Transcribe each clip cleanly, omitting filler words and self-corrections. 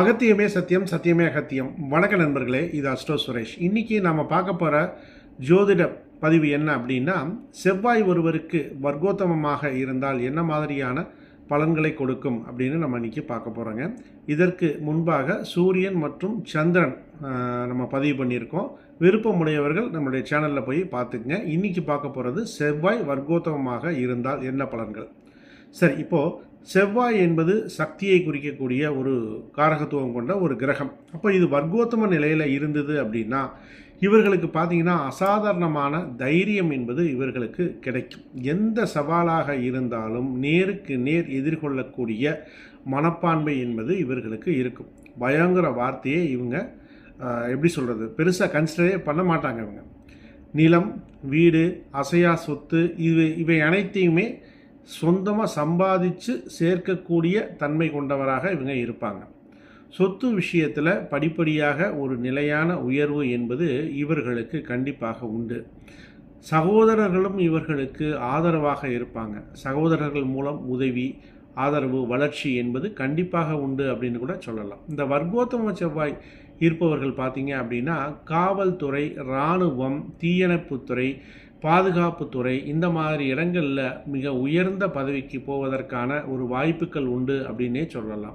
அகத்தியமே சத்தியம், சத்தியமே அகத்தியம். வணக்க நண்பர்களே, இது அஸ்ட்ரோ சுரேஷ். இன்றைக்கி நாம் பார்க்க போகிற ஜோதிட பதிவு என்ன அப்படின்னா, செவ்வாய் ஒருவருக்கு வர்க்கோத்தமமாக இருந்தால் என்ன மாதிரியான பலன்களை கொடுக்கும் அப்படின்னு நம்ம இன்றைக்கி பார்க்க போகிறோங்க. இதற்கு முன்பாக சூரியன் மற்றும் சந்திரன் நம்ம பதிவு பண்ணியிருக்கோம். விருப்பமுடையவர்கள் நம்மளுடைய சேனலில் போய் பார்த்துக்குங்க. இன்றைக்கி பார்க்க போகிறது செவ்வாய் வர்க்கோத்தமமாக இருந்தால் என்ன பலன்கள். சரி, இப்போது செவ்வாய் என்பது சக்தியை குறிக்கக்கூடிய ஒரு காரகத்துவம் கொண்ட ஒரு கிரகம். அப்போ இது வர்க்கோத்தம நிலையில் இருந்தது அப்படின்னா இவர்களுக்கு பார்த்திங்கன்னா அசாதாரணமான தைரியம் என்பது இவர்களுக்கு கிடைக்கும். எந்த சவாலாக இருந்தாலும் நேருக்கு நேர் எதிர்கொள்ளக்கூடிய மனப்பான்மை என்பது இவர்களுக்கு இருக்கும். பயங்கர வார்த்தையே இவங்க எப்படி சொல்கிறது, பெருசாக கன்சிடரே பண்ண மாட்டாங்க. இவங்க நிலம், வீடு, அசையா சொத்து இவை அனைத்தையுமே சொந்தமாக சம்பாதிச்சு சேர்க்கக்கூடிய தன்மை கொண்டவராக இவங்க இருப்பாங்க. சொத்து விஷயத்தில் படிப்படியாக ஒரு நிலையான உயர்வு என்பது இவர்களுக்கு கண்டிப்பாக உண்டு. சகோதரர்களும் இவர்களுக்கு ஆதரவாக இருப்பாங்க. சகோதரர்கள் மூலம் உதவி, ஆதரவு, வளர்ச்சி என்பது கண்டிப்பாக உண்டு அப்படின்னு கூட சொல்லலாம். இந்த வர்க்கோத்தம செவ்வாய் இருப்பவர்கள் பார்த்தீங்க அப்படின்னா காவல்துறை, இராணுவம், தீயணைப்புத்துறை, பாதுகாப்புத்துறை இந்த மாதிரி இடங்களில் மிக உயர்ந்த பதவிக்கு போவதற்கான ஒரு வாய்ப்புகள் உண்டு அப்படின்னே சொல்லலாம்.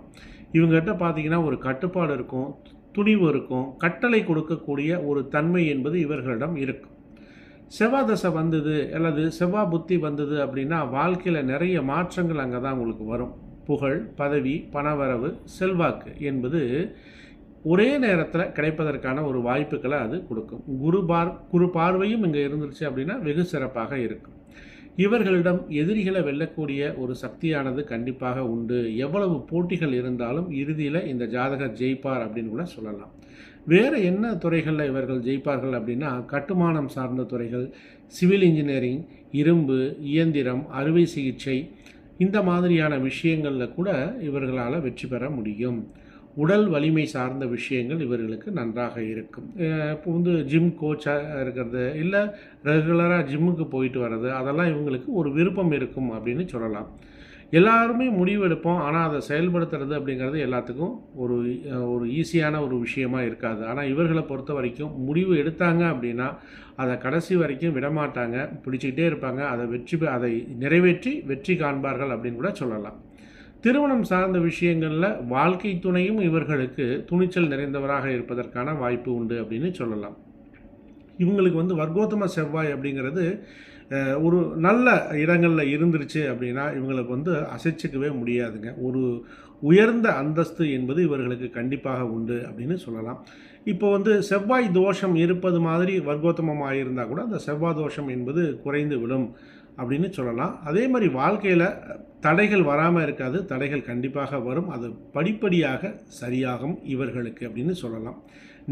இவங்ககிட்ட பார்த்திங்கன்னா ஒரு கட்டுப்பாடு இருக்கும், துணிவு இருக்கும், கட்டளை கொடுக்கக்கூடிய ஒரு தன்மை என்பது இவர்களிடம் இருக்கும். செவ்வாய் தசை வந்தது அல்லது செவ்வாய் புத்தி வந்தது அப்படின்னா வாழ்க்கையில் நிறைய மாற்றங்கள் அங்கே தான் உங்களுக்கு வரும். புகழ், பதவி, பணவரவு, செல்வாக்கு என்பது ஒரே நேரத்தில் கிடைப்பதற்கான ஒரு வாய்ப்புகளை அது கொடுக்கும். குரு பார்வையும் இங்கே இருந்துருச்சு அப்படின்னா வெகு சிறப்பாக இருக்கும். இவர்களிடம் எதிரிகளை வெல்லக்கூடிய ஒரு சக்தியானது கண்டிப்பாக உண்டு. எவ்வளவு போட்டிகள் இருந்தாலும் இறுதியில் இந்த ஜாதகர் ஜெயிப்பார் அப்படின்னு கூட சொல்லலாம். வேறு என்ன துறைகளில் இவர்கள் ஜெயிப்பார்கள் அப்படின்னா கட்டுமானம் சார்ந்த துறைகள், சிவில் இன்ஜினியரிங், இரும்பு, இயந்திரம், அறுவை சிகிச்சை இந்த மாதிரியான விஷயங்களில் கூட இவர்களால் வெற்றி பெற முடியும். உடல் வலிமை சார்ந்த விஷயங்கள் இவர்களுக்கு நன்றாக இருக்கும். இப்போ ஜிம் கோச்சாக இருக்கிறது, இல்லை ரெகுலராக ஜிம்முக்கு போயிட்டு வர்றது, அதெல்லாம் இவங்களுக்கு ஒரு விருப்பம் இருக்கும் அப்படின்னு சொல்லலாம். எல்லாருமே முடிவு எடுப்போம், ஆனால் அதை செயல்படுத்துறது அப்படிங்கிறது எல்லாத்துக்கும் ஒரு ஈஸியான ஒரு விஷயமா இருக்காது. ஆனால் இவர்களை பொறுத்த வரைக்கும் முடிவு எடுத்தாங்க அப்படின்னா அதை கடைசி வரைக்கும் விடமாட்டாங்க, பிடிச்சிக்கிட்டே இருப்பாங்க. அதை நிறைவேற்றி வெற்றி காண்பார்கள் அப்படின்னு கூட சொல்லலாம். திருமணம் சார்ந்த விஷயங்களில் வாழ்க்கை துணையும் இவர்களுக்கு துணிச்சல் நிறைந்தவராக இருப்பதற்கான வாய்ப்பு உண்டு அப்படின்னு சொல்லலாம். இவங்களுக்கு வர்க்கோத்தம செவ்வாய் அப்படிங்கிறது ஒரு நல்ல இடங்களில் இருந்துருச்சு அப்படின்னா இவங்களுக்கு அசைச்சிக்கவே முடியாதுங்க. ஒரு உயர்ந்த அந்தஸ்து என்பது இவர்களுக்கு கண்டிப்பாக உண்டு அப்படின்னு சொல்லலாம். இப்போ செவ்வாய் தோஷம் இருப்பது மாதிரி வர்க்கோத்தமமாக இருந்தால் கூட அந்த செவ்வாய் தோஷம் என்பது குறைந்து விடும் அப்படின்னு சொல்லலாம். அதே மாதிரி வாழ்க்கையில் தடைகள் வராமல் இருக்காது, தடைகள் கண்டிப்பாக வரும். அது படிப்படியாக சரியாகும் இவர்களுக்கு அப்படின்னு சொல்லலாம்.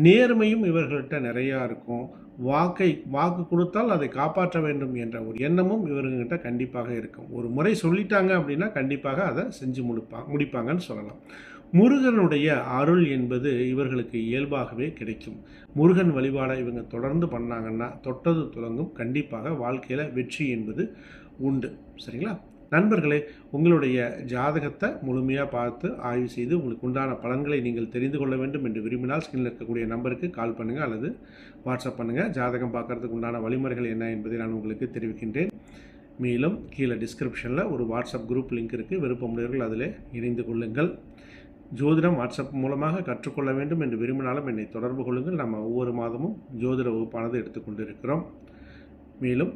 நேர்மையும் இவர்கள்ட்ட நிறையா இருக்கும். வாக்கு கொடுத்தால் அதை காப்பாற்ற வேண்டும் என்ற ஒரு எண்ணமும் இவர்கிட்ட கண்டிப்பாக இருக்கும். ஒரு முறை சொல்லிட்டாங்க அப்படின்னா கண்டிப்பாக அதை செஞ்சு முடிப்பாங்கன்னு சொல்லலாம். முருகனுடைய அருள் என்பது இவர்களுக்கு இயல்பாகவே கிடைக்கும். முருகன் வழிபாடை இவங்க தொடர்ந்து பண்ணாங்கன்னா தொட்டது துலங்கும். கண்டிப்பாக வாழ்க்கையில் வெற்றி என்பது உண்டு. சரிங்களா நண்பர்களே, உங்களுடைய ஜாதகத்தை முழுமையாக பார்த்து ஆய்வு செய்து உங்களுக்கு உண்டான பலன்களை நீங்கள் தெரிந்து கொள்ள வேண்டும் என்று விரும்பினால் ஸ்கிரீனில் இருக்கக்கூடிய நம்பருக்கு கால் பண்ணுங்கள் அல்லது வாட்ஸ்அப் பண்ணுங்கள். ஜாதகம் பார்க்குறதுக்கு உண்டான வழிமுறைகள் என்ன என்பதை நான் உங்களுக்கு தெரிவிக்கின்றேன். மேலும் கீழே டிஸ்கிரிப்ஷனில் ஒரு வாட்ஸ்அப் குரூப் லிங்க் இருக்குது. விருப்பமுடையவர்கள் அதில் இணைந்து கொள்ளுங்கள். ஜோதிடம் வாட்ஸ்அப் மூலமாக கற்றுக்கொள்ள வேண்டும் என்று விரும்பினாலும் என்னை தொடர்பு கொள்ளுங்கள். நம்ம ஒவ்வொரு மாதமும் ஜோதிட வகுப்பானது எடுத்துக்கொண்டு இருக்கிறோம். மேலும்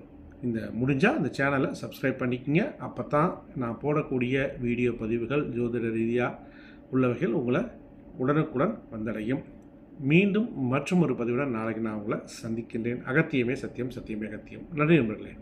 முடிஞ்சால் இந்த சேனலை சப்ஸ்கிரைப் பண்ணிக்கோங்க. அப்போ தான் நான் போடக்கூடிய வீடியோ பதிவுகள் ஜோதிட ரீதியாக உள்ளவைகள் உங்களை உடனுக்குடன் வந்தடையும். மீண்டும் மற்றும் ஒரு பதிவுடன் நாளைக்கு நான் உங்களை சந்திக்கின்றேன். அகத்தியமே சத்தியம், சத்தியமே அகத்தியம். நன்றி நண்பர்களே.